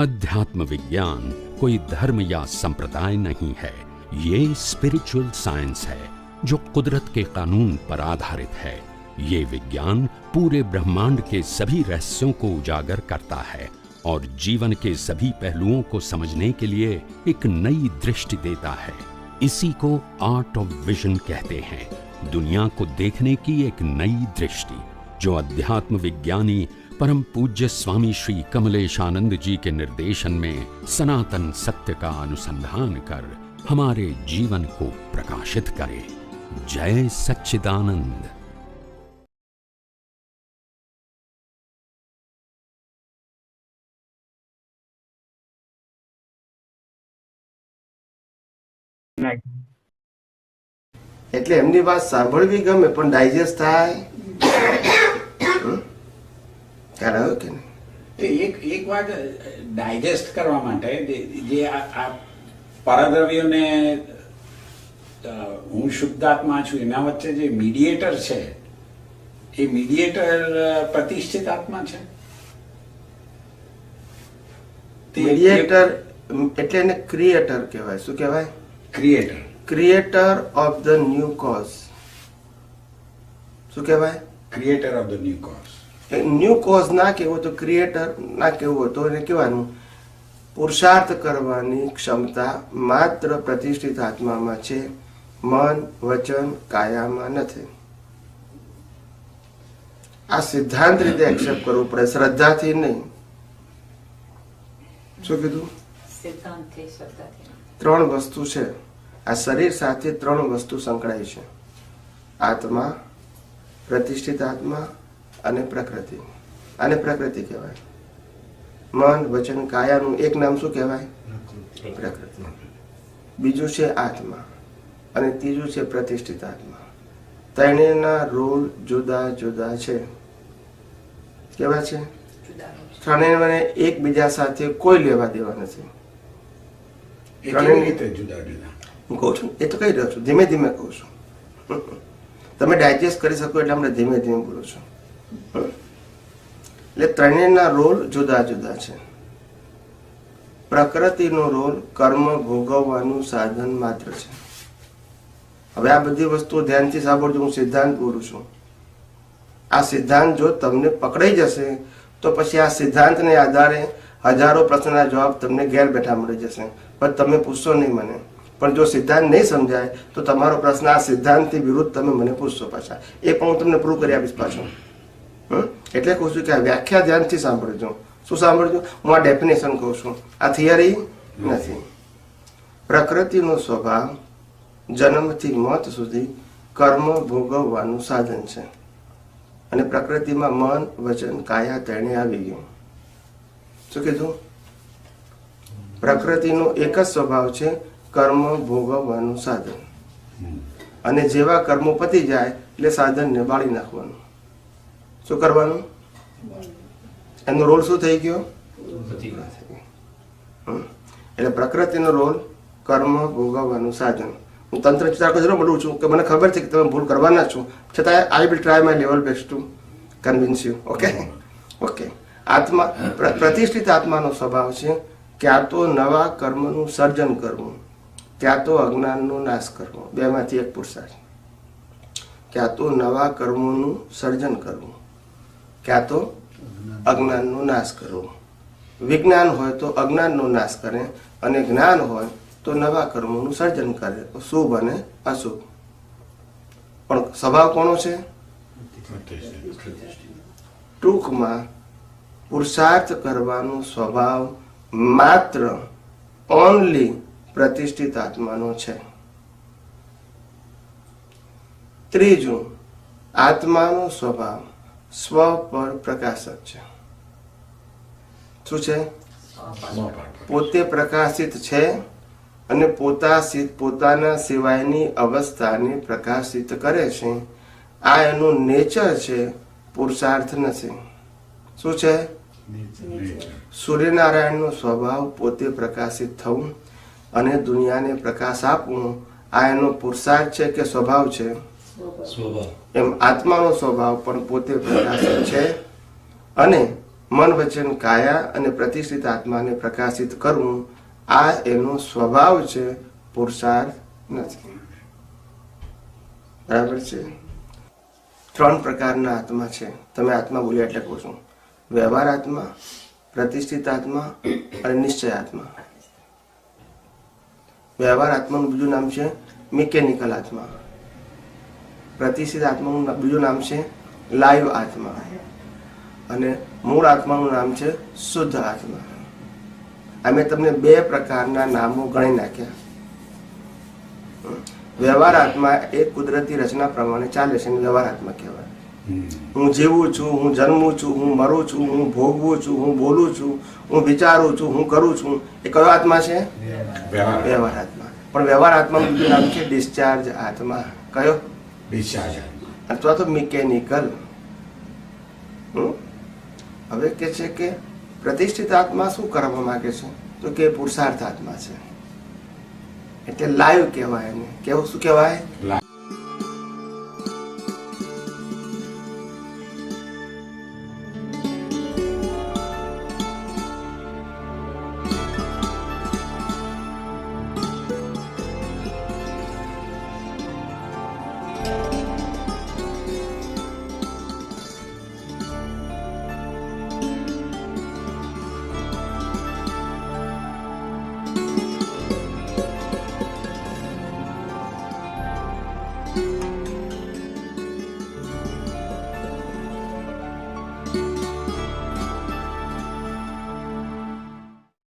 अध्यात्म विज्ञान कोई धर्म या संप्रदाय नहीं है, ये स्पिरिचुअल साइंस है जो कुदरत के कानून पर आधारित है। ये विज्ञान पूरे ब्रह्मांड के सभी रहस्यों को उजागर करता है और जीवन के सभी पहलुओं को समझने के लिए एक नई दृष्टि देता है। इसी को आर्ट ऑफ विजन कहते हैं, दुनिया को देखने की एक नई दृष्टि, जो अध्यात्म विज्ञानी परम पूज्य स्वामी श्री कमलेशानंद जी के निर्देशन में सनातन सत्य का अनुसंधान कर हमारे जीवन को प्रकाशित करे। जय सच्चिदानंद। એટલે એમની વાત સાંભળવી ગમે પણ ડાયજેસ્ટ થાય ખ્યાલ આવ્યો કે નહીં? એક વાત ડાયજેસ્ટ કરવા માટે જે આ પરદ્રવ્યોને હું શુદ્ધાત્મા છું એના વચ્ચે જે મીડિયેટર છે એ મીડિયેટર પ્રતિષ્ઠિત આત્મા છે. મીડિયેટર એટલે એને ક્રિએટર કહેવાય. શું કહેવાય? Creator. Creator of the new cause. શું કહેવાય? Creator of the new cause. New cause ના કહેવું તો ક્રિએટર ના કહેવું તો એને કહેવાનું પુરુષાર્થ કરવાની ક્ષમતા માત્ર પ્રતિષ્ઠિત આત્મામાં છે, મન વચન કાયામાં નથી. આ સિદ્ધાંત રીતે એક્સેપ્ટ કરવું પડે, શ્રદ્ધાથી નહીં. શું કીધું? ત્રણ વસ્તુ છે આ શરીર સાથે, ત્રણ વસ્તુ સંકળાય છે: આત્મા, પ્રતિષ્ઠિત આત્મા અને પ્રકૃતિ. આને પ્રકૃતિ કહેવાય. મન વચન કાયાનું એક નામ શું કહેવાય? પ્રકૃતિ. બીજું છે આત્મા અને ત્રીજું છે પ્રતિષ્ઠિત આત્મા. ત્રણેયના રોલ જુદા જુદા છે. કેવા છે? ત્રણેયને એકબીજા સાથે કોઈ લેવા દેવા નથી. હું કહું છું એ તો કહી રહ્યો છું, ધીમે ધીમે કહું છું. તમે ડાયજેસ્ટ કરી શકો એટલે આપણે ધીમે ધીમે બોલું છું. એટલે ત્રણેયના રોલ જુદા જુદા છે. પ્રકૃતિનો રોલ કર્મ ભોગવવાનું સાધન માત્ર છે. હવે આ બધી વસ્તુઓ ધ્યાનથી સાંભળજો, હું સિદ્ધાંત બોલું છું. આ સિદ્ધાંત જો તમને પકડાઈ જશે તો પછી આ સિદ્ધાંતને આધારે હજારો પ્રશ્નના જવાબ તમને ઘેર બેઠા મળી જશે, પણ તમે પૂછશો નહીં મને. પણ જો સિદ્ધાંત નહીં સમજાય તો તમારો પ્રશ્ન આ સિદ્ધાંતથી વિરુદ્ધ તમે મને પૂછશો પાછા. એ પણ હું તમને પ્રૂવ કરી આપીશ પાછું. એટલે કહું છું કે આ વ્યાખ્યા ધ્યાનથી સાંભળજો. શું સાંભળજો? હું આ ડેફિનેશન કહું છું, આ થિયરી નથી. પ્રકૃતિનો સ્વભાવ જન્મથી મોત સુધી કર્મ ભોગવવાનું સાધન છે અને પ્રકૃતિમાં મન વચન કાયા ત્રણે આવી ગયું. શું કીધું? પ્રકૃતિનો એક જ સ્વભાવ છે, કર્મ ભોગવવાનું સાધન. અને જેવા કર્મો પતી જાય એટલે સાધનને બાળી નાખવાનું. શું કરવાનું? એનો રોલ શું થઈ ગયો? એટલે પ્રકૃતિનો રોલ કર્મ ભોગવવાનું સાધન. હું તંત્ર ચિત્રાર્થ જરૂર બોલું છું કે મને ખબર છે કે તમે ભૂલ કરવાના છો, છતાં I will try my level best two convince you. Okay okay. આત્મા, પ્રતિષ્ઠિત આત્માનો સ્વભાવ છે ક્યાં તો નવા કર્મનું સર્જન કરવું, ક્યાં તો અજ્ઞાનનો નાશ કરવો. બેમાંથી એક પુરુષાર્થ. ક્યાં તો નવા કર્મોનું સર્જન કરવું, ક્યાં તો અજ્ઞાનનો નાશ કરવો. વિજ્ઞાન હોય તો અજ્ઞાનનો નાશ કરે અને જ્ઞાન હોય તો નવા કર્મોનું સર્જન કરે, શુભ અને અશુભ. પણ સ્વભાવ કોનો છે? ટૂંકમાં પુરુષાર્થ કરવાનો સ્વભાવ માત્ર ઓનલી પ્રતિષ્ઠિત આત્માનો છે. ત્રીજું, આત્માનો સ્વભાવ સ્વ પર પ્રકાશક છે. શું છે? પોતે પ્રકાશિત છે અને પોતાના સિવાયની અવસ્થાને પ્રકાશિત કરે છે. આ એનું નેચર છે, પુરુષાર્થ નથી. શું છે? સૂર્યનારાયણનો સ્વભાવ પોતે પ્રકાશિત થવું અને દુનિયાને પ્રકાશ આપવું, આ એનો પુરુષાર્થ છે કે સ્વભાવ છે? એમ આત્માનો સ્વભાવ પણ પોતે પ્રકાશિત છે અને મન વચન કાયા અને પ્રતિષ્ઠિત આત્માને પ્રકાશિત કરવું આ એનો સ્વભાવ છે, પુરુષાર્થ નથી. બરાબર છે. 3 પ્રકારના આત્મા છે. તમે આત્મા બોલ્યા એટલે કહું છું. વ્યવહાર આત્મા, પ્રતિષ્ઠિત આત્મા અને નિશ્ચય આત્મા. વ્યવહાર આત્માનું બીજું નામ છે મિકેનિકલ આત્મા. પ્રતિષ્ઠિત આત્માનું બીજું નામ છે લાઈવ આત્મા અને મૂળ આત્માનું નામ છે શુદ્ધ આત્મા. અમે તમને 2 પ્રકારના નામો ગણી નાખ્યા. વ્યવહાર આત્મા એ કુદરતી રચના પ્રમાણે ચાલે છે, વ્યવહાર આત્મા કહેવાય. હું જીવું છું, હું જન્મું છું, હું મરું છું, હું ભોગવું છું, હું બોલું છું, હું વિચારું છું, હું કરું છું. એ કયો આત્મા છે? વ્યવહાર આત્મા. પણ વ્યવહાર આત્માનું બીજું નામ છે ડિસ્ચાર્જ આત્મા. કયો? ડિસ્ચાર્જ અથવા તો મિકેનિકલ. હવે કે છે કે પ્રતિષ્ઠિત આત્મા શું કરવા માંગે છે? તો કે પુરુષાર્થ આત્મા છે, એટલે લાઈવ કહેવાય એને. કેવું શું કહેવાય?